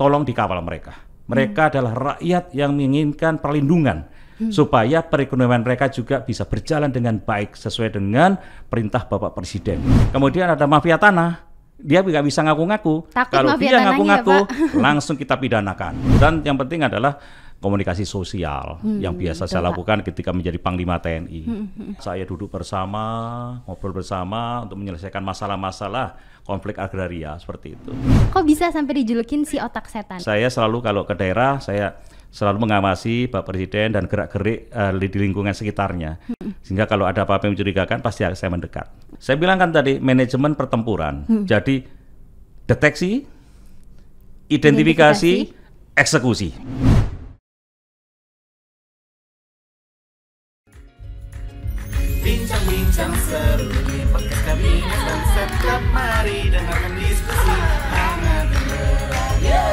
tolong dikawal mereka. Mereka adalah rakyat yang menginginkan perlindungan supaya perekonomian mereka juga bisa berjalan dengan baik sesuai dengan perintah Bapak Presiden. Kemudian ada mafia tanah. Dia nggak bisa ngaku-ngaku. Kalau dia ngaku-ngaku, langsung kita pidanakan. Dan yang penting adalah komunikasi sosial yang biasa saya lakukan ketika menjadi Panglima TNI. Saya duduk bersama, ngobrol bersama untuk menyelesaikan masalah-masalah konflik agraria seperti itu. Kok bisa sampai dijulukin si otak setan? Saya selalu kalau ke daerah, saya selalu mengawasi Pak Presiden dan gerak-gerik di lingkungan sekitarnya. Sehingga kalau ada apa-apa yang mencurigakan, pasti saya mendekat. Saya bilang kan tadi, manajemen pertempuran. Jadi, deteksi, identifikasi, eksekusi. Bincang-bincang seru di podcast Kabinet dan Setclub, mari dengarkan diskusi hangat dan meriah.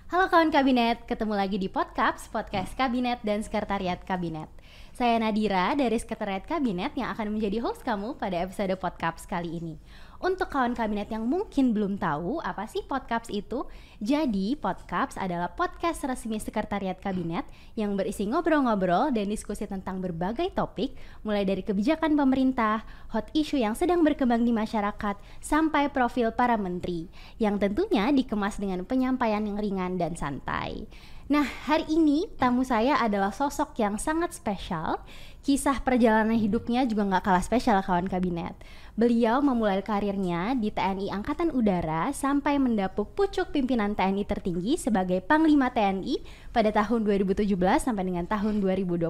Halo kawan Kabinet, ketemu lagi di Podcaps, podcast Kabinet dan Sekretariat Kabinet. Saya Nadira dari Sekretariat Kabinet yang akan menjadi host kamu pada episode Podcaps kali ini. Untuk kawan kabinet yang mungkin belum tahu apa sih Podcaps itu, jadi Podcaps adalah podcast resmi Sekretariat Kabinet yang berisi ngobrol-ngobrol dan diskusi tentang berbagai topik, mulai dari kebijakan pemerintah, hot issue yang sedang berkembang di masyarakat, sampai profil para menteri, yang tentunya dikemas dengan penyampaian yang ringan dan santai. Nah, hari ini tamu saya adalah sosok yang sangat spesial. Kisah perjalanan hidupnya juga gak kalah spesial kawan kabinet. Beliau memulai karirnya di TNI Angkatan Udara sampai mendapuk pucuk pimpinan TNI tertinggi sebagai Panglima TNI pada tahun 2017 sampai dengan tahun 2021.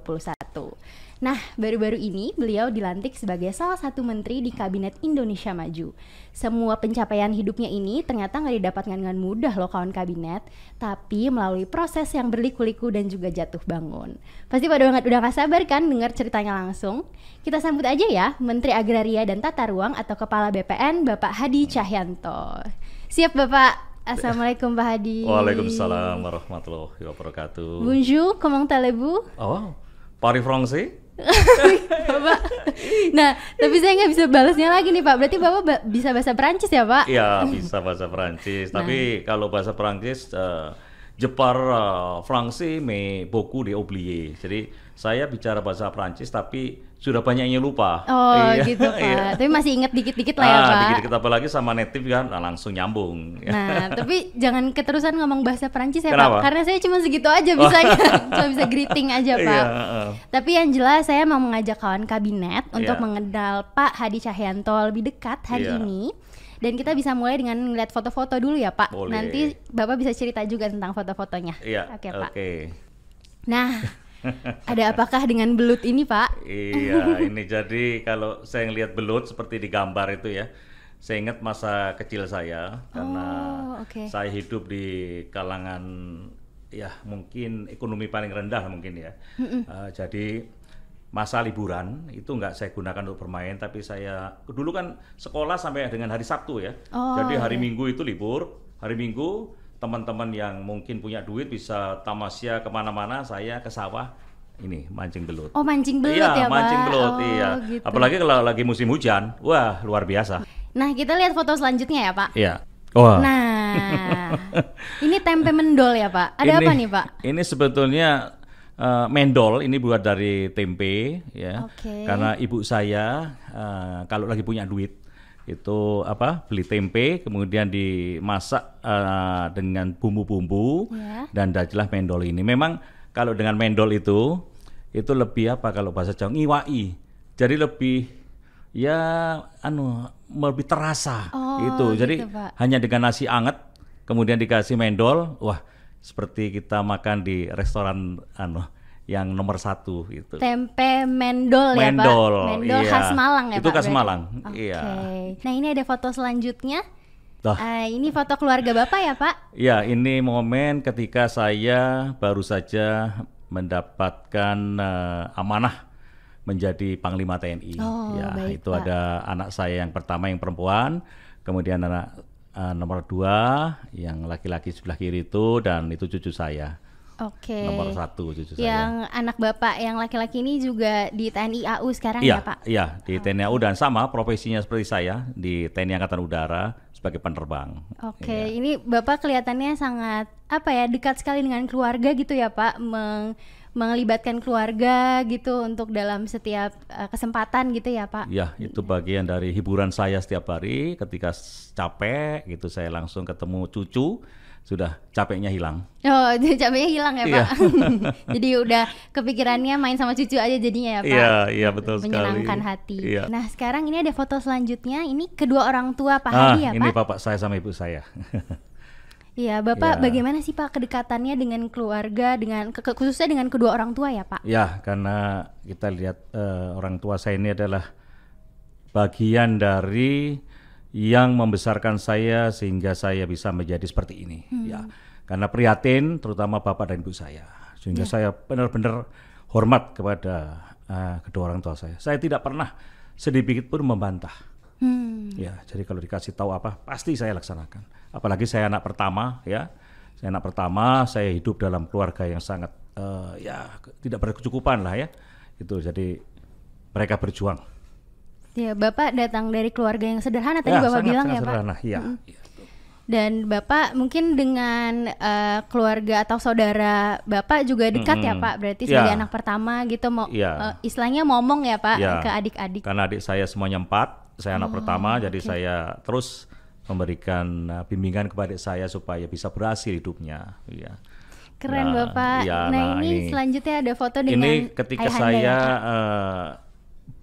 Nah, baru-baru ini beliau dilantik sebagai salah satu menteri di Kabinet Indonesia Maju. Semua pencapaian hidupnya ini ternyata gak didapatkan dengan mudah loh kawan kabinet, tapi melalui proses yang berliku-liku dan juga jatuh bangun. Pasti pada banget udah gak sabar kan dengar ceritanya langsung? Kita sambut aja ya Menteri Agraria dan Tata Ruang atau Kepala BPN Bapak Hadi Cahyanto. Siap Bapak? Assalamualaikum Pak Hadi. Waalaikumsalam warahmatullahi wabarakatuh. Bonjour, comment allez-vous? Oh, Paris Français? Bapak. Nah, tapi saya nggak bisa balasnya lagi nih Pak. Berarti Bapak bisa bahasa Perancis ya Pak? Iya, bisa bahasa Perancis. Tapi kalau bahasa Perancis, je parle français mais beaucoup de oublié. Jadi saya bicara bahasa Perancis tapi sudah banyak yang lupa. Oh gitu Pak. Iya. Tapi masih ingat dikit-dikit lah ya Pak. Dikit-dikit, apalagi sama native kan langsung nyambung. Nah, tapi jangan keterusan ngomong bahasa Perancis ya Kenapa? Pak. Karena saya cuma segitu aja bisanya. Cuma bisa greeting aja Pak. Tapi yang jelas saya mau mengajak kawan kabinet untuk mengenal Pak Hadi Cahyanto lebih dekat hari ini. Dan kita bisa mulai dengan ngeliat foto-foto dulu ya Pak. Boleh. Nanti Bapak bisa cerita juga tentang foto-fotonya. Iya. Oke Pak. Oke. Nah, ada apakah dengan belut ini Pak? Iya, ini jadi kalau saya ngelihat belut seperti di gambar itu ya, saya ingat masa kecil saya karena saya hidup di kalangan ya mungkin ekonomi paling rendah mungkin ya. Jadi masa liburan itu nggak saya gunakan untuk bermain, tapi saya dulu kan sekolah sampai dengan hari Sabtu ya. Jadi hari Minggu itu libur, hari Minggu teman-teman yang mungkin punya duit bisa tamasya kemana-mana, saya ke sawah ini mancing belut. Oh mancing belut ya Pak? Mancing belut, iya. Gitu. Apalagi kalau lagi musim hujan, wah luar biasa. Nah kita lihat foto selanjutnya ya Pak. Iya. Wah. Nah, ini tempe mendol ya Pak. Ada apa nih Pak? Ini sebetulnya mendol, ini buat dari tempe ya. Karena ibu saya kalau lagi punya duit itu beli tempe kemudian dimasak dengan bumbu-bumbu dan jadilah mendol ini. Memang kalau dengan mendol itu lebih kalau bahasa Jawa ngiwai. Jadi lebih lebih terasa gitu. Jadi Pak. hanya dengan nasi anget kemudian dikasih mendol, wah seperti kita makan di restoran yang nomor 1 gitu. Tempe mendol ya Pak? Mendol iya. khas Malang ya itu Pak? Itu khas Malang, iya. Nah ini ada foto selanjutnya. Ini foto keluarga Bapak ya Pak? Ya, ini momen ketika saya baru saja mendapatkan amanah menjadi Panglima TNI. Baik, itu Pak. ada anak saya yang pertama yang perempuan, kemudian anak nomor 2 yang laki-laki sebelah kiri itu, dan itu cucu saya. Nomor 1 cucu yang saya. anak Bapak yang laki-laki ini juga di TNI AU sekarang Iya, ya Pak? iya di TNI AU dan sama profesinya seperti saya di TNI Angkatan Udara sebagai penerbang. Oke, ini Bapak kelihatannya sangat dekat sekali dengan keluarga gitu ya Pak, melibatkan keluarga gitu untuk dalam setiap kesempatan gitu ya Pak? Ya, itu bagian dari hiburan saya setiap hari. Ketika capek gitu saya langsung ketemu cucu, sudah capeknya hilang. Oh, capeknya hilang ya Pak? Jadi udah kepikirannya main sama cucu aja jadinya ya Pak? Iya betul sekali. Menyenangkan hati. Iya. Nah sekarang ini ada foto selanjutnya, ini kedua orang tua Pak Hadi ya Pak? Ini bapak saya sama ibu saya. Iya, Bapak bagaimana sih Pak kedekatannya dengan keluarga, dengan khususnya dengan kedua orang tua ya Pak? Ya, karena kita lihat orang tua saya ini adalah bagian dari yang membesarkan saya sehingga saya bisa menjadi seperti ini. Ya, karena prihatin terutama bapak dan ibu saya, sehingga saya benar-benar hormat kepada kedua orang tua saya. Saya tidak pernah sedikit pun membantah. Ya, jadi kalau dikasih tahu apa pasti saya laksanakan. Apalagi saya anak pertama, ya. Saya anak pertama, saya hidup dalam keluarga yang sangat tidak berkecukupan lah ya. Itu jadi mereka berjuang. Ya, Bapak datang dari keluarga yang sederhana tadi Bapak bilang ya Pak. Sederhana, ya. Dan Bapak mungkin dengan keluarga atau saudara Bapak juga dekat ya Pak, berarti sebagai anak pertama gitu, istilahnya ngomong ya Pak ke adik-adik. Karena adik saya semuanya 4, saya anak pertama, jadi saya terus memberikan bimbingan kepada adik saya supaya bisa berhasil hidupnya. Ya. Keren Bapak. Nah ini selanjutnya ada foto dengan ini ketika saya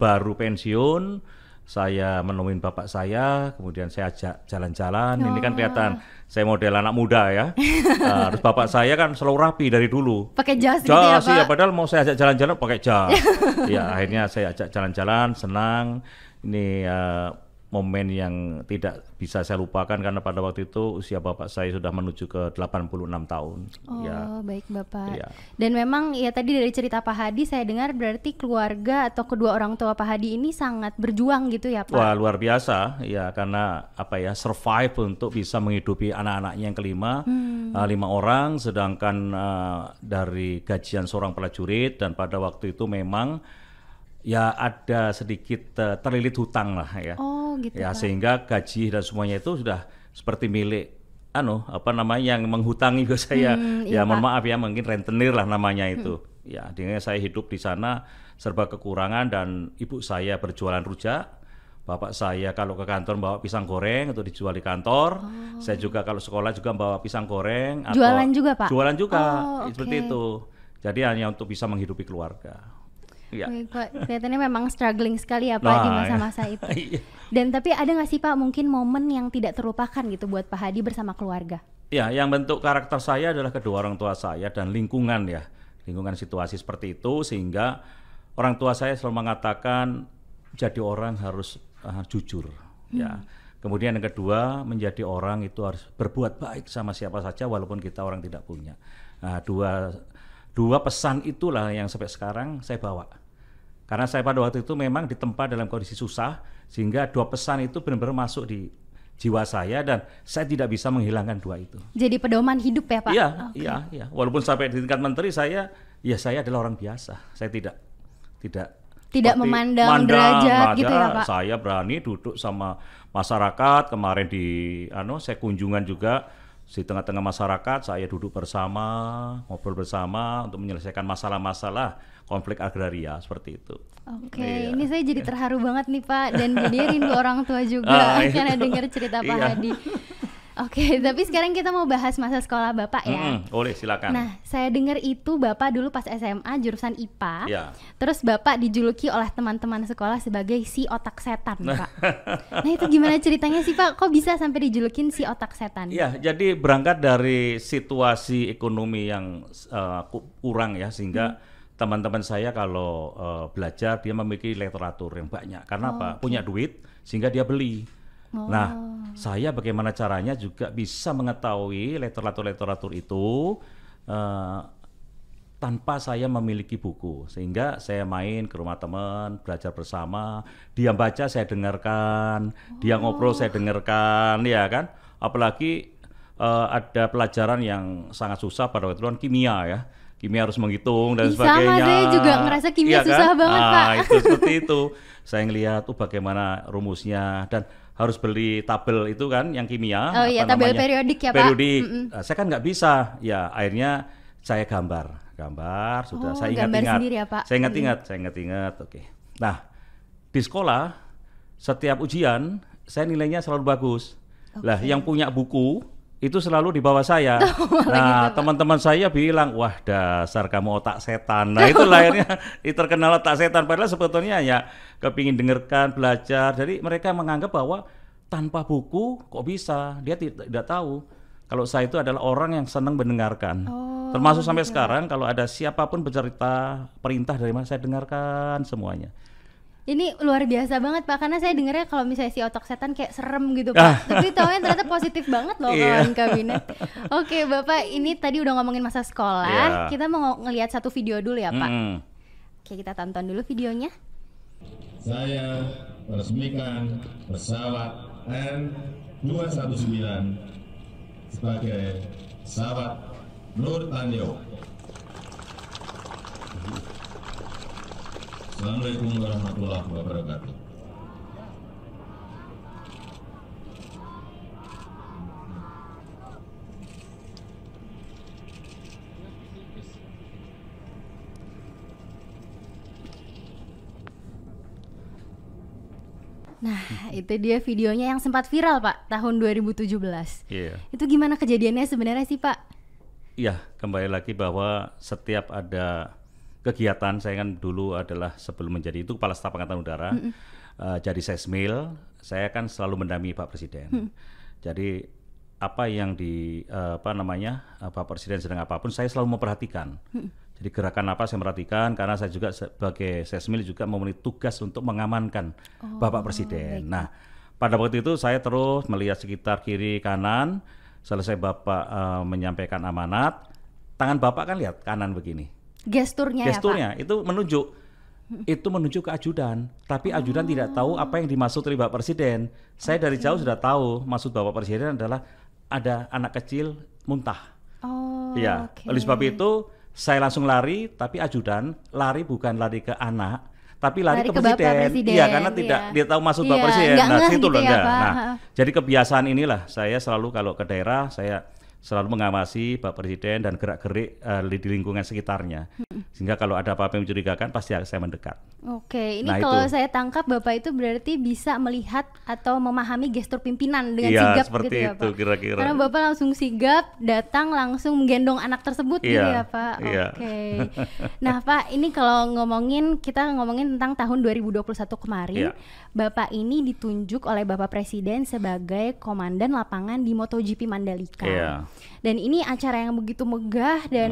baru pensiun. Saya menemuin bapak saya, kemudian saya ajak jalan-jalan. Ini kan kelihatan saya model anak muda ya. Terus bapak saya kan selalu rapi dari dulu. Pakai jas gitu ya Pak? Ya, padahal mau saya ajak jalan-jalan pakai jas. Ya akhirnya saya ajak jalan-jalan, senang. Ini momen yang tidak bisa saya lupakan karena pada waktu itu usia bapak saya sudah menuju ke 86 tahun. Oh baik Bapak. Ya. Dan memang ya tadi dari cerita Pak Hadi saya dengar berarti keluarga atau kedua orang tua Pak Hadi ini sangat berjuang gitu ya Pak? Wah luar biasa ya, karena survive untuk bisa menghidupi anak-anaknya yang kelima, 5 orang, sedangkan dari gajian seorang prajurit, dan pada waktu itu memang ya ada sedikit terlilit hutang lah ya. Oh gitu ya Pak. Sehingga gaji dan semuanya itu sudah seperti milik yang menghutangi ke saya. Ya mohon maaf ya, mungkin rentenir lah namanya itu. Ya dengan saya hidup di sana serba kekurangan, dan ibu saya berjualan rujak. Bapak saya kalau ke kantor bawa pisang goreng untuk dijual di kantor. Saya juga kalau sekolah juga bawa pisang goreng. Jualan juga Pak? Jualan juga, seperti itu. Jadi hanya untuk bisa menghidupi keluarga. Ya. Pak, kelihatannya memang struggling sekali ya Pak di masa-masa itu. Dan tapi ada nggak sih Pak mungkin momen yang tidak terlupakan gitu buat Pak Hadi bersama keluarga? Ya, yang bentuk karakter saya adalah kedua orang tua saya dan lingkungan ya, lingkungan situasi seperti itu, sehingga orang tua saya selalu mengatakan jadi orang harus jujur. Ya. Kemudian yang kedua, menjadi orang itu harus berbuat baik sama siapa saja walaupun kita orang tidak punya. Nah, dua pesan itulah yang sampai sekarang saya bawa. Karena saya pada waktu itu memang ditempa dalam kondisi susah, sehingga 2 pesan itu benar-benar masuk di jiwa saya dan saya tidak bisa menghilangkan 2 itu. Jadi pedoman hidup ya Pak? Iya. Walaupun sampai di tingkat menteri saya adalah orang biasa. Saya tidak memandang derajat gitu ya Pak? Saya berani duduk sama masyarakat. Kemarin saya kunjungan juga di tengah-tengah masyarakat, saya duduk bersama, ngobrol bersama untuk menyelesaikan masalah-masalah konflik agraria seperti itu. Oke, ini saya jadi terharu banget nih Pak, dan jadi rindu orang tua juga karena dengar cerita Pak Hadi. Oke, tapi sekarang kita mau bahas masa sekolah Bapak ya. Boleh, silakan. Nah, saya dengar itu Bapak dulu pas SMA jurusan IPA, terus Bapak dijuluki oleh teman-teman sekolah sebagai si otak setan, Pak. Nah, itu gimana ceritanya sih Pak? Kok bisa sampai dijulukin si otak setan? Ya, jadi berangkat dari situasi ekonomi yang kurang ya, sehingga teman-teman saya kalau belajar dia memiliki literatur yang banyak. Karena apa? Punya duit sehingga dia beli. Nah, saya bagaimana caranya juga bisa mengetahui literatur itu tanpa saya memiliki buku, sehingga saya main ke rumah teman, belajar bersama, dia baca saya dengarkan, dia ngobrol saya dengarkan, ya kan? Apalagi ada pelajaran yang sangat susah pada waktu itu kan kimia ya. Kimia harus menghitung dan sebagainya. Sama, saya juga ngerasa kimia susah banget, Pak. Itu seperti itu. Saya ngelihat bagaimana rumusnya dan harus beli tabel itu kan yang kimia. Oh iya, tabel periodik ya, Pak. Periodik. Saya kan nggak bisa. Ya, akhirnya saya gambar sudah. Saya ingat-ingat. Sendiri ya, Pak? Saya ingat-ingat. Oke. Nah, di sekolah setiap ujian saya nilainya selalu bagus. Lah, yang punya buku itu selalu di bawah saya. Nah, gitu, teman-teman saya bilang, wah dasar kamu otak setan. Nah, itu akhirnya terkenal otak setan. Padahal sebetulnya ya kepingin dengarkan, belajar. Jadi mereka menganggap bahwa tanpa buku kok bisa. Dia tidak tahu kalau saya itu adalah orang yang senang mendengarkan. Termasuk sampai sekarang kalau ada siapapun bercerita perintah dari mana saya dengarkan semuanya. Ini luar biasa banget Pak, karena saya dengarnya kalau misalnya si otak setan kayak serem gitu Pak. Tapi taunya ternyata positif banget loh kawan kabinet. Oke Bapak, ini tadi udah ngomongin masa sekolah, kita mau ngelihat satu video dulu ya Pak. Oke, kita tonton dulu videonya. Saya meresmikan pesawat N219 sebagai pesawat Nur Tanyo. Assalamualaikum warahmatullahi wabarakatuh. Nah, itu dia videonya yang sempat viral Pak, tahun 2017. Itu gimana kejadiannya sebenarnya sih Pak? Iya, kembali lagi bahwa setiap ada kegiatan, saya kan dulu adalah sebelum menjadi itu Kepala Staf Angkatan Udara, jadi Sesmil, saya kan selalu mendampingi Pak Presiden. Jadi apa yang Pak Presiden sedang apapun, saya selalu memperhatikan. Jadi gerakan apa saya perhatikan, karena saya juga sebagai Sesmil juga memenuhi tugas untuk mengamankan Bapak Presiden. Nah, pada waktu itu saya terus melihat sekitar kiri kanan, selesai Bapak menyampaikan amanat, tangan Bapak kan lihat kanan begini. Gesturnya ya Pak? Itu menunjuk ke ajudan, tapi ajudan tidak tahu apa yang dimaksud oleh Bapak Presiden. Saya dari jauh sudah tahu maksud Bapak Presiden adalah ada anak kecil muntah. Oleh sebab itu saya langsung lari, tapi ajudan lari bukan lari ke anak, tapi lari ke Presiden. Iya, karena dia tahu maksud Bapak Presiden. Nah, situ loh enggak. Nah, jadi kebiasaan inilah saya selalu kalau ke daerah saya selalu mengawasi Pak Presiden dan gerak-gerik di lingkungan sekitarnya. Sehingga kalau ada apa-apa yang mencurigakan pasti saya mendekat. Oke, ini kalau saya tangkap Bapak itu berarti bisa melihat atau memahami gestur pimpinan dengan sigap seperti gitu ya itu, Pak? Kira-kira. Karena Bapak langsung sigap, datang langsung menggendong anak tersebut gitu ya Pak? Oke. Nah Pak, ini kalau kita ngomongin tentang tahun 2021 kemarin, Bapak ini ditunjuk oleh Bapak Presiden sebagai Komandan Lapangan di MotoGP Mandalika. Dan ini acara yang begitu megah dan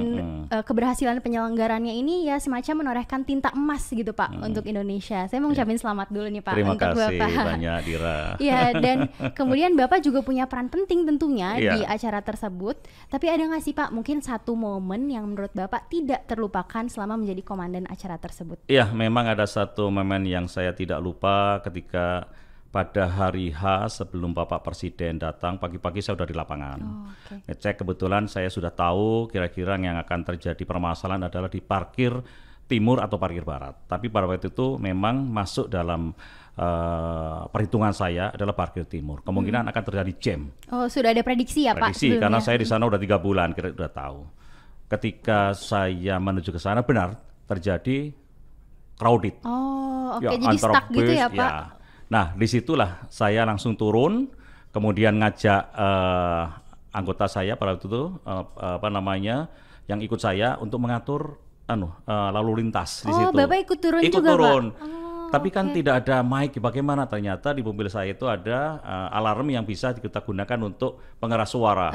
keberhasilan penyelenggarannya ini ya semacam menorehkan tinta emas gitu Pak untuk Indonesia. Saya mau ngucapin selamat dulu nih Pak untuk Bapak. Terima kasih banyak Dira. Ya, dan kemudian Bapak juga punya peran penting tentunya di acara tersebut. Tapi ada nggak sih Pak mungkin satu momen yang menurut Bapak tidak terlupakan selama menjadi komandan acara tersebut? Iya, memang ada satu momen yang saya tidak lupa ketika pada hari H sebelum Bapak Presiden datang, pagi-pagi saya sudah di lapangan. Ngecek, kebetulan saya sudah tahu kira-kira yang akan terjadi permasalahan adalah di parkir timur atau parkir barat. Tapi pada waktu itu memang masuk dalam perhitungan saya adalah parkir timur. Kemungkinan akan terjadi jam. Sudah ada prediksi ya Pak? Prediksi, karena saya di sana udah 3 bulan, kira-kira udah tahu. Ketika saya menuju ke sana benar terjadi crowded. Jadi stuck gitu ya Pak? Nah, disitulah saya langsung turun, kemudian ngajak anggota saya pada waktu itu, yang ikut saya untuk mengatur lalu lintas di situ. Bapak ikut turun juga turun. Pak? Tapi kan tidak ada mic, bagaimana? Ternyata di mobil saya itu ada alarm yang bisa kita gunakan untuk pengeras suara.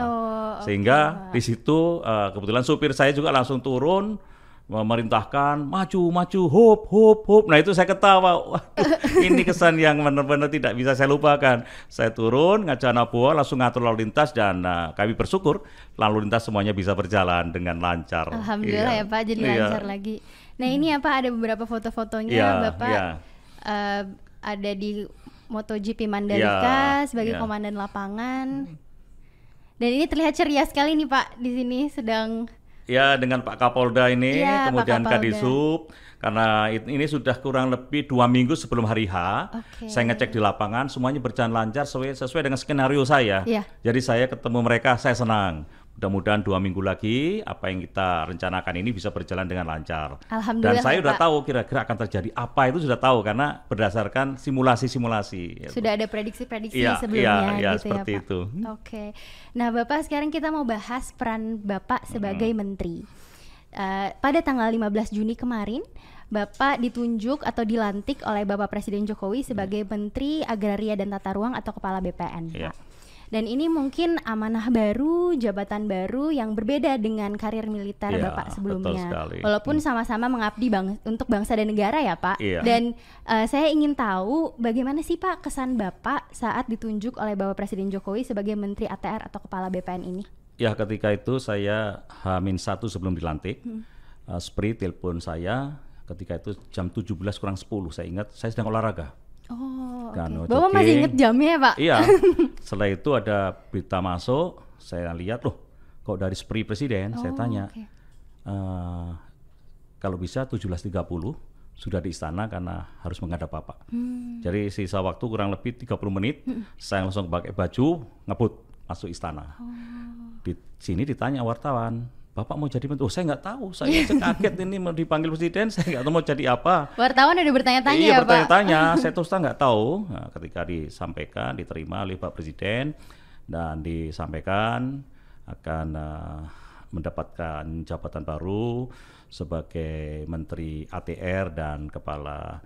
Sehingga di situ kebetulan supir saya juga langsung turun, memerintahkan maju, hop. Nah itu saya ketawa. Ini kesan yang benar-benar tidak bisa saya lupakan. Saya turun, ngajak anak buah, langsung ngatur lalu lintas dan kami bersyukur lalu lintas semuanya bisa berjalan dengan lancar. Alhamdulillah ya Pak, jadi lancar lagi. Nah ini apa ada beberapa foto-fotonya Bapak ada di MotoGP Mandalika sebagai komandan lapangan. Dan ini terlihat ceria sekali nih Pak, di sini sedang ya dengan Pak Kapolda ini, ya, kemudian Pak Kapolda. Kadisub, karena ini sudah kurang lebih 2 minggu sebelum hari H. Saya ngecek di lapangan, semuanya berjalan lancar sesuai dengan skenario saya. Ya. Jadi saya ketemu mereka, saya senang. Mudah-mudahan 2 minggu lagi apa yang kita rencanakan ini bisa berjalan dengan lancar. Alhamdulillah. Dan saya ya, sudah Pak. tahu kira-kira akan terjadi apa, itu sudah tahu karena berdasarkan simulasi-simulasi. Sudah ada prediksi-prediksi Iya, sebelumnya iya, gitu seperti ya Pak. itu. Oke. Nah Bapak, sekarang kita mau bahas peran Bapak sebagai menteri. Pada tanggal 15 Juni kemarin, Bapak ditunjuk atau dilantik oleh Bapak Presiden Jokowi sebagai Menteri Agraria dan Tata Ruang atau Kepala BPN. Iya. Pak. Dan ini mungkin amanah baru, jabatan baru yang berbeda dengan karir militer Iya, Bapak betul sebelumnya. sekali. Walaupun sama-sama mengabdi untuk bangsa dan negara ya Pak. Iya. Dan saya ingin tahu bagaimana sih Pak kesan Bapak saat ditunjuk oleh Bapak Presiden Jokowi sebagai Menteri ATR atau Kepala BPN ini? Ya, ketika itu saya H-1 sebelum dilantik, Spri telepon saya ketika itu jam 17:10, saya ingat saya sedang olahraga. Oh, Dan Bapak masih inget jamnya ya Pak? Iya. Setelah itu ada berita masuk, saya lihat loh, kok dari Spri Presiden, saya tanya, oke. kalau bisa 17:30 sudah di istana karena harus menghadap Bapak. Jadi sisa waktu kurang lebih 30 menit, saya langsung pakai baju, ngebut masuk istana. Di sini ditanya wartawan, Bapak mau jadi menteri? Oh, saya nggak tahu, saya kaget ini mau dipanggil presiden, saya nggak tahu mau jadi apa. Wartawan ada bertanya-tanya Iya, ya Pak? bertanya-tanya, saya terus terang nggak tahu. Nah, ketika disampaikan, diterima oleh Pak Presiden dan disampaikan akan mendapatkan jabatan baru sebagai Menteri ATR dan Kepala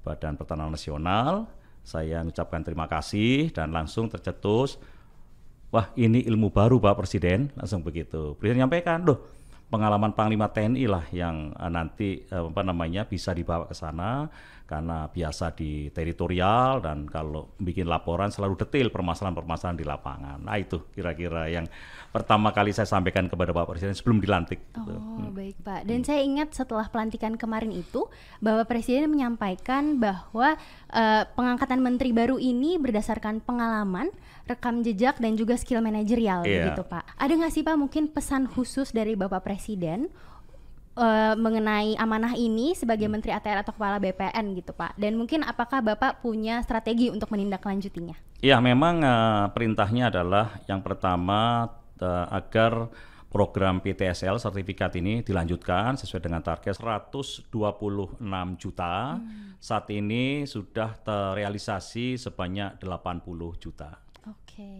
Badan Pertanahan Nasional. Saya mengucapkan terima kasih dan langsung tercetus, wah ini ilmu baru Pak Presiden, langsung begitu. Presiden menyampaikan, loh pengalaman Panglima TNI lah yang nanti bisa dibawa ke sana karena biasa di teritorial dan kalau bikin laporan selalu detail permasalahan-permasalahan di lapangan. Nah itu kira-kira yang pertama kali saya sampaikan kepada Bapak Presiden sebelum dilantik. Oh baik Pak. Dan saya ingat setelah pelantikan kemarin itu Bapak Presiden menyampaikan bahwa pengangkatan menteri baru ini berdasarkan pengalaman, rekam jejak dan juga skill manajerial begitu Pak. Ada nggak sih Pak mungkin pesan khusus dari Bapak Presiden mengenai amanah ini sebagai Menteri ATR atau Kepala BPN gitu Pak? Dan mungkin apakah Bapak punya strategi untuk menindaklanjutinya? Ya memang perintahnya adalah yang pertama agar program PTSL sertifikat ini dilanjutkan sesuai dengan target 126 juta. Saat ini sudah terrealisasi sebanyak 80 juta.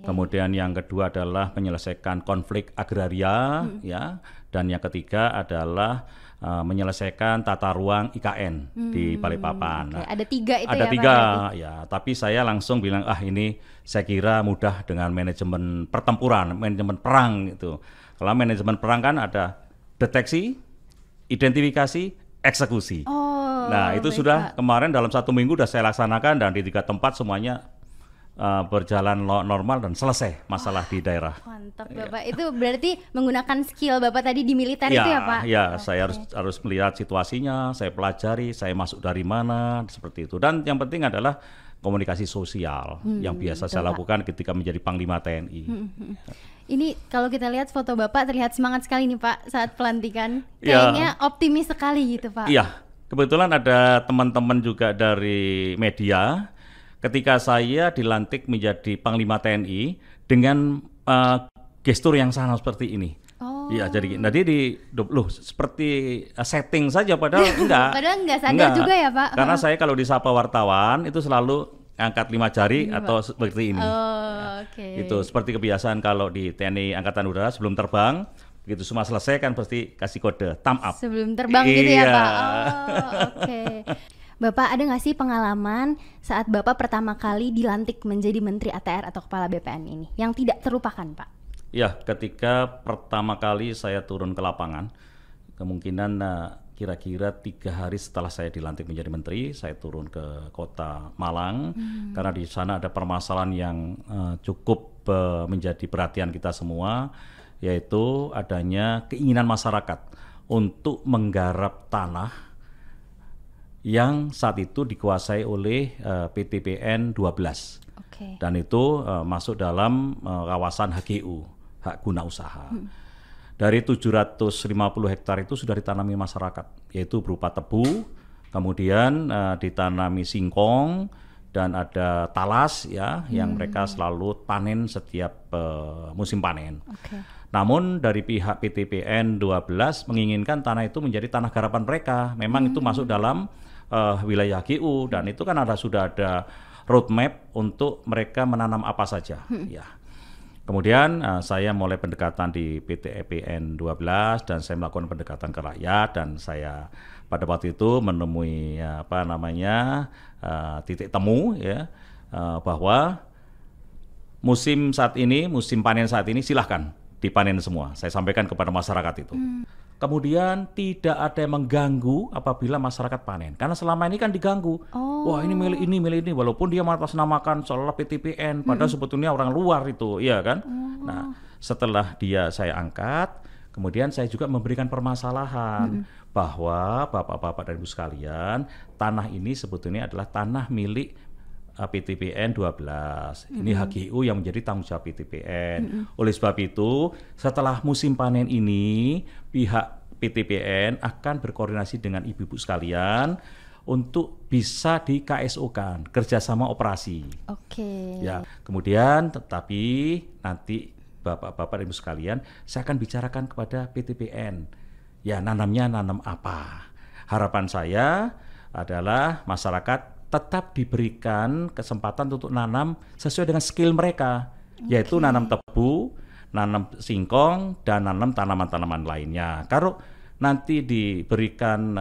Kemudian yang kedua adalah menyelesaikan konflik agraria ya, dan yang ketiga adalah menyelesaikan tata ruang IKN di Balikpapan. Nah, ada 3 itu ada ya 3 Pak, ya, tapi saya langsung bilang ini saya kira mudah dengan manajemen pertempuran, manajemen perang itu. Kalau manajemen perang kan ada deteksi, identifikasi, eksekusi. Nah itu sudah Pak. Kemarin dalam 1 minggu sudah saya laksanakan dan di 3 tempat semuanya berjalan normal dan selesai masalah di daerah. Mantap Bapak, itu berarti menggunakan skill Bapak tadi di militer itu ya Pak? Ya, saya harus melihat situasinya, saya pelajari, saya masuk dari mana, seperti itu. Dan yang penting adalah komunikasi sosial yang biasa saya lakukan ketika menjadi Panglima TNI. Ini kalau kita lihat foto Bapak terlihat semangat sekali nih Pak saat pelantikan. Kayaknya optimis sekali gitu Pak. Iya, kebetulan ada teman-teman juga dari media. Ketika saya dilantik menjadi Panglima TNI dengan gestur yang sama seperti ini. Iya, jadi seperti setting saja padahal enggak. Padahal enggak sadar juga ya Pak. Karena saya kalau disapa wartawan itu selalu angkat 5 jari atau seperti ini. Itu seperti kebiasaan kalau di TNI Angkatan Udara sebelum terbang, begitu semua selesai kan pasti kasih kode thumb up. Sebelum terbang gitu ya Pak. Bapak ada nggak sih pengalaman saat Bapak pertama kali dilantik menjadi Menteri ATR atau Kepala BPN ini yang tidak terlupakan Pak? Ya, ketika pertama kali saya turun ke lapangan, kemungkinan kira-kira 3 hari setelah saya dilantik menjadi menteri, saya turun ke kota Malang karena di sana ada permasalahan yang cukup menjadi perhatian kita semua, yaitu adanya keinginan masyarakat untuk menggarap tanah yang saat itu dikuasai oleh PTPN 12 dan itu masuk dalam kawasan HGU. hak guna usaha. Dari 750 hektar itu sudah ditanami masyarakat, yaitu berupa tebu, kemudian ditanami singkong, dan ada talas ya yang mereka selalu panen setiap musim panen. Namun dari pihak PTPN 12 menginginkan tanah itu menjadi tanah garapan mereka. Memang itu masuk dalam wilayah HGU, dan itu kan sudah ada roadmap untuk mereka menanam apa saja. Ya. Kemudian saya mulai pendekatan di PTPN 12 dan saya melakukan pendekatan ke rakyat, dan saya pada waktu itu menemui titik temu ya bahwa musim panen saat ini silahkan dipanen semua. Saya sampaikan kepada masyarakat itu. Kemudian tidak ada yang mengganggu apabila masyarakat panen. Karena selama ini kan diganggu. Wah, ini milik ini, walaupun dia mengatasnamakan seolah PTPN, padahal sebetulnya orang luar itu, iya kan? Nah, setelah saya angkat, kemudian saya juga memberikan permasalahan bahwa Bapak-bapak dan Ibu sekalian, tanah ini sebetulnya adalah tanah milik PTPN 12. Ini HGU yang menjadi tanggung jawab PTPN. Oleh sebab itu, setelah musim panen ini, pihak PTPN akan berkoordinasi dengan ibu-ibu sekalian untuk bisa di KSO-kan, kerjasama operasi. Ya, kemudian tetapi nanti Bapak-bapak dan Ibu sekalian, saya akan bicarakan kepada PTPN. Ya, nanamnya nanam apa? Harapan saya adalah masyarakat tetap diberikan kesempatan untuk nanam sesuai dengan skill mereka, yaitu nanam tebu, nanam singkong, dan nanam tanaman-tanaman lainnya. Kalau nanti diberikan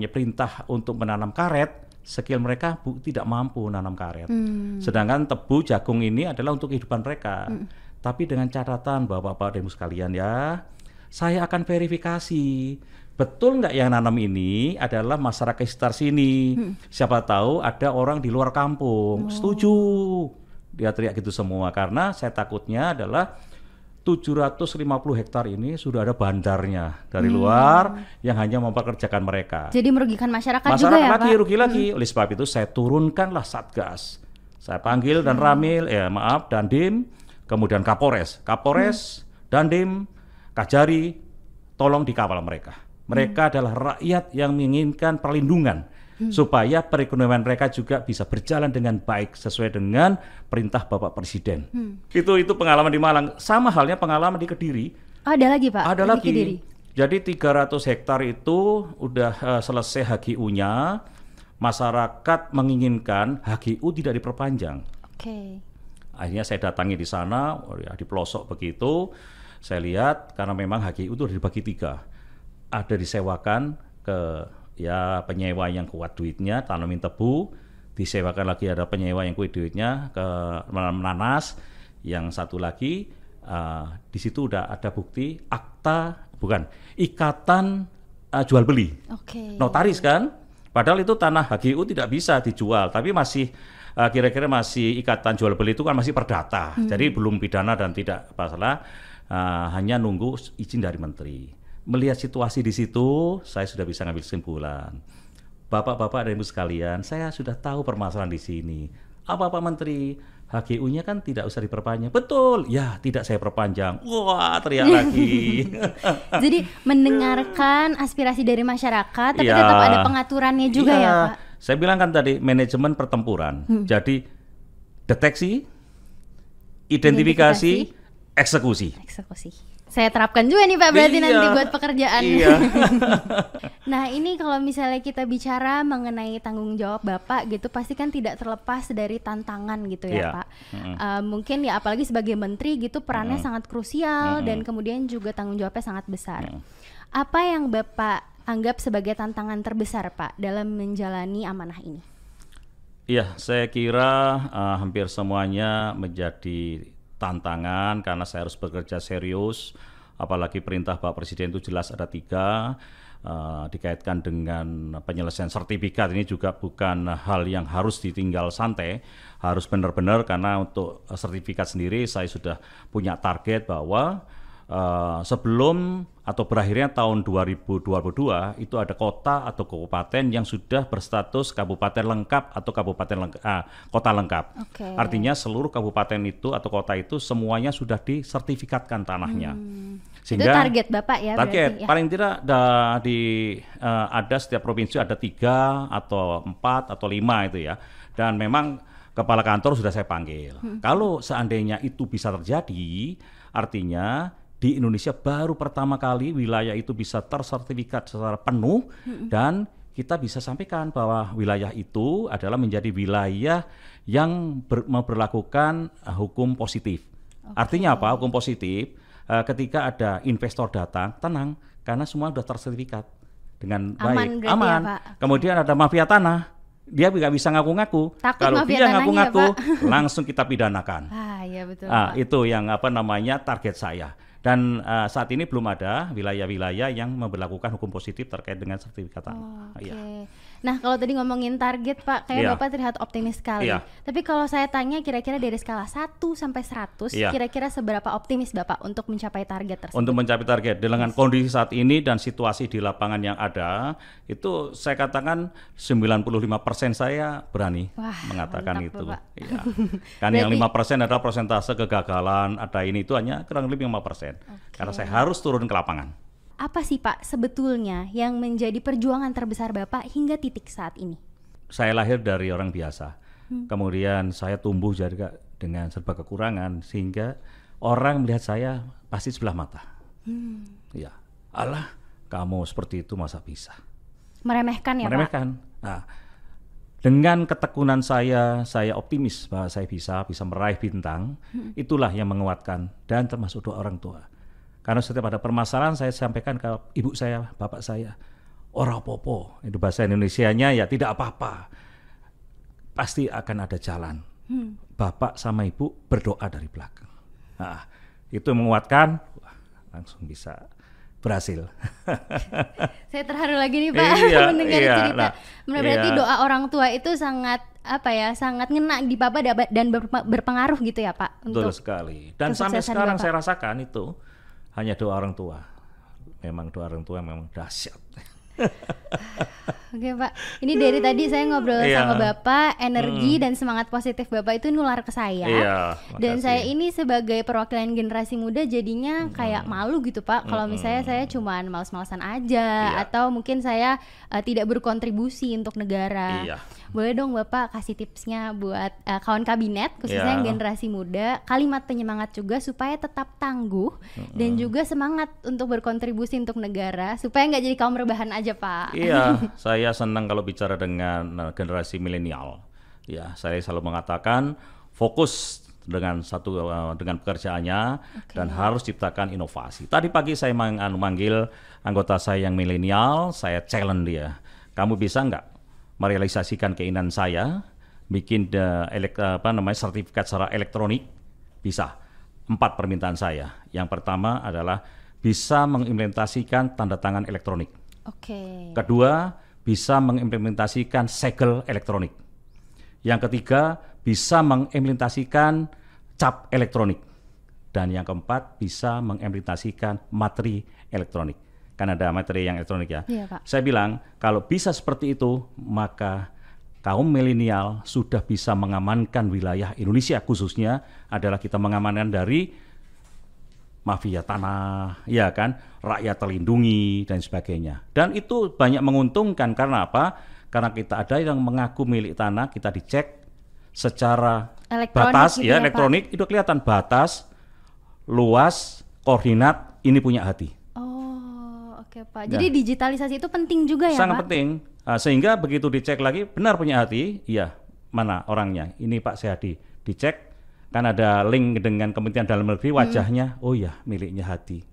perintah untuk menanam karet, skill mereka tidak mampu nanam karet. Sedangkan tebu, jagung ini adalah untuk kehidupan mereka. Tapi dengan catatan Bapak-bapak dan Ibu sekalian ya, saya akan verifikasi betul nggak yang nanam ini adalah masyarakat sekitar sini. Siapa tahu ada orang di luar kampung. Setuju. Dia teriak gitu semua. Karena saya takutnya adalah 750 hektar ini sudah ada bandarnya dari luar yang hanya mempekerjakan mereka. Jadi merugikan masyarakat juga ya, Pak? Rugi lagi. Oleh sebab itu saya turunkanlah Satgas. Saya panggil dan Dandim, kemudian Kapolres, Dandim, Kajari, tolong dikawal mereka. Mereka adalah rakyat yang menginginkan perlindungan supaya perekonomian mereka juga bisa berjalan dengan baik sesuai dengan perintah Bapak Presiden. Itu pengalaman di Malang. Sama halnya pengalaman di Kediri. Ada lagi, Pak? Ada lagi. Kediri. Jadi 300 hektar itu udah selesai HGU-nya. Masyarakat menginginkan HGU tidak diperpanjang. Akhirnya saya datangi di sana, di pelosok begitu. Saya lihat karena memang HGU itu dibagi 3. Ada disewakan ke penyewa yang kuat duitnya, tanamin tebu, disewakan lagi ada penyewa yang kuat duitnya ke nanas, yang satu lagi di situ udah ada bukti ikatan jual beli, notaris kan, padahal itu tanah HGU tidak bisa dijual, tapi masih kira-kira masih ikatan jual beli itu kan masih perdata, jadi belum pidana dan tidak masalah, hanya nunggu izin dari menteri. Melihat situasi di situ, saya sudah bisa ngambil kesimpulan. Bapak-bapak dan Ibu sekalian, saya sudah tahu permasalahan di sini. Apa Pak Menteri? HGU-nya kan tidak usah diperpanjang. Betul, ya tidak saya perpanjang. Wah, teriak lagi. Jadi mendengarkan aspirasi dari masyarakat, tapi tetap ada pengaturannya juga ya Pak? Saya bilang kan tadi, manajemen pertempuran. Jadi deteksi, identifikasi, eksekusi. Saya terapkan juga nih Pak berarti nanti buat pekerjaan. Nah ini kalau misalnya kita bicara mengenai tanggung jawab Bapak gitu, pasti kan tidak terlepas dari tantangan gitu ya Pak. Mungkin ya apalagi sebagai menteri gitu perannya sangat krusial dan kemudian juga tanggung jawabnya sangat besar. Apa yang Bapak anggap sebagai tantangan terbesar Pak dalam menjalani amanah ini? Iya, saya kira hampir semuanya menjadi tantangan karena saya harus bekerja serius, apalagi perintah Pak Presiden itu jelas ada 3, dikaitkan dengan penyelesaian sertifikat. Ini juga bukan hal yang harus ditinggal santai, harus benar-benar, karena untuk sertifikat sendiri saya sudah punya target bahwa sebelum atau berakhirnya tahun 2022 itu ada kota atau kabupaten yang sudah berstatus kabupaten lengkap atau kota lengkap. Artinya seluruh kabupaten itu atau kota itu semuanya sudah disertifikatkan tanahnya. Sehingga itu target Bapak ya? Target, berarti, ya? Paling tidak ada setiap provinsi ada 3 atau 4 atau 5 itu ya. Dan memang kepala kantor sudah saya panggil. Kalau seandainya itu bisa terjadi, artinya di Indonesia baru pertama kali wilayah itu bisa tersertifikat secara penuh dan kita bisa sampaikan bahwa wilayah itu adalah menjadi wilayah yang memberlakukan hukum positif. Artinya apa? Hukum positif, ketika ada investor datang, tenang, karena semua sudah tersertifikat dengan baik, aman. Ya, kemudian ada mafia tanah, dia nggak bisa ngaku-ngaku. Kalau dia ngaku-ngaku, langsung kita pidanakan. Ya betul. Itu yang target saya. Dan saat ini belum ada wilayah-wilayah yang memberlakukan hukum positif terkait dengan sertifikat tanah. Nah, kalau tadi ngomongin target Pak, kayak Bapak terlihat optimis sekali. Tapi kalau saya tanya kira-kira dari skala 1 sampai 100, kira-kira seberapa optimis Bapak untuk mencapai target tersebut? Untuk mencapai target, dengan kondisi saat ini dan situasi di lapangan yang ada, itu saya katakan 95% saya berani mengatakan itu. Kan yang 5% adalah persentase kegagalan, ada ini itu hanya kurang lebih 5%. Karena saya harus turun ke lapangan. Apa sih Pak sebetulnya yang menjadi perjuangan terbesar Bapak hingga titik saat ini? Saya lahir dari orang biasa. Kemudian saya tumbuh juga dengan serba kekurangan sehingga orang melihat saya pasti sebelah mata. Ya, alah kamu seperti itu masa bisa. Meremehkan ya Pak? Nah, dengan ketekunan saya optimis bahwa saya bisa meraih bintang. Itulah yang menguatkan dan termasuk doa orang tua. Karena setiap ada permasalahan saya sampaikan ke ibu saya, bapak saya, ora popo, itu bahasa Indonesianya ya tidak apa-apa. Pasti akan ada jalan. Bapak sama ibu berdoa dari belakang. Nah, itu menguatkan, langsung bisa berhasil. Saya terharu lagi nih Pak mendengar cerita. Berarti doa orang tua itu sangat sangat ngena di Bapak dan berpengaruh gitu ya Pak. Betul sekali. Dan sampai sekarang Bapak. Saya rasakan itu hanya doa orang tua. Memang doa orang tua memang dahsyat. Oke Pak, ini dari tadi saya ngobrol sama Bapak, energi dan semangat positif Bapak itu nular ke saya. Dan saya ini sebagai perwakilan generasi muda jadinya kayak malu gitu Pak, kalau misalnya saya cuman malas-malasan aja atau mungkin saya tidak berkontribusi untuk negara. Boleh dong Bapak kasih tipsnya buat kawan kabinet khususnya yang generasi muda, kalimat penyemangat juga supaya tetap tangguh dan juga semangat untuk berkontribusi untuk negara supaya nggak jadi kaum rebahan aja Pak. Saya senang kalau bicara dengan generasi milenial. Ya, saya selalu mengatakan fokus dengan pekerjaannya dan harus ciptakan inovasi. Tadi pagi saya manggil anggota saya yang milenial, saya challenge dia. Kamu bisa nggak merealisasikan keinginan saya bikin sertifikat secara elektronik? Bisa. 4 permintaan saya. Yang pertama adalah bisa mengimplementasikan tanda tangan elektronik. Kedua, bisa mengimplementasikan segel elektronik. Yang ketiga, bisa mengimplementasikan cap elektronik. Dan yang keempat, bisa mengimplementasikan materi elektronik. Kan ada materi yang elektronik ya. Saya bilang, kalau bisa seperti itu, maka kaum milenial sudah bisa mengamankan wilayah Indonesia, khususnya adalah kita mengamankan dari mafia tanah, ya kan, rakyat terlindungi dan sebagainya. Dan itu banyak menguntungkan karena apa? Karena kita ada yang mengaku milik tanah, kita dicek secara batas, gitu elektronik, itu kelihatan batas, luas, koordinat, ini punya hati. Oke Pak, jadi digitalisasi itu penting juga ya Pak? Sangat penting, sehingga begitu dicek lagi, benar punya hati, iya, mana orangnya, ini Pak Seadi, dicek, kan ada link dengan Kementerian Dalam Negeri wajahnya, oh ya miliknya hati.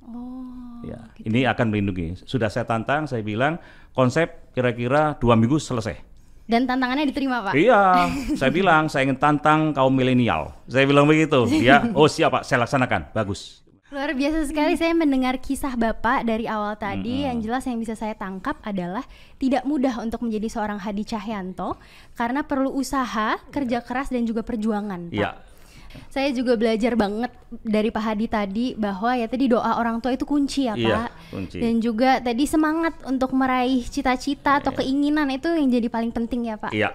Gitu. Ini akan melindungi. Sudah saya tantang, saya bilang konsep kira-kira 2 minggu selesai. Dan tantangannya diterima Pak? Iya, saya bilang saya ingin tantang kaum milenial. Saya bilang begitu. Ya, oh siap Pak, saya laksanakan. Bagus. Luar biasa sekali saya mendengar kisah Bapak dari awal tadi. Yang jelas yang bisa saya tangkap adalah tidak mudah untuk menjadi seorang Hadi Cahyanto karena perlu usaha, kerja keras dan juga perjuangan Pak. Saya juga belajar banget dari Pak Hadi tadi bahwa ya tadi doa orang tua itu kunci ya Pak. Kunci. Dan juga tadi semangat untuk meraih cita-cita atau keinginan itu yang jadi paling penting ya Pak. Iya.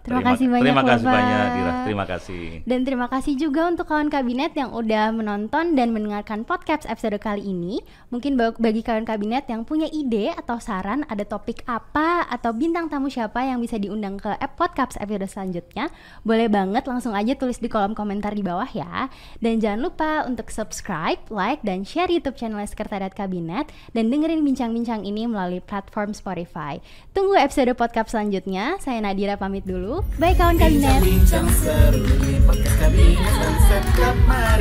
Terima kasih banyak. Terima kasih Bapak. banyak Dira. Terima kasih. Dan terima kasih juga untuk kawan kabinet yang udah menonton dan mendengarkan podcast episode kali ini. Mungkin bagi kawan kabinet yang punya ide atau saran ada topik apa atau bintang tamu siapa yang bisa diundang ke podcast episode selanjutnya, boleh banget langsung aja tulis di kolom komentar di bawah ya. Dan jangan lupa untuk subscribe, like, dan share YouTube channel Sekretariat Kabinet dan dengerin bincang-bincang ini melalui platform Spotify. Tunggu episode podcast selanjutnya. Saya Nadira pamit dulu. Bye kawan kabinet. Bincang-bincang seru di podcast kabinet dan Setcap mari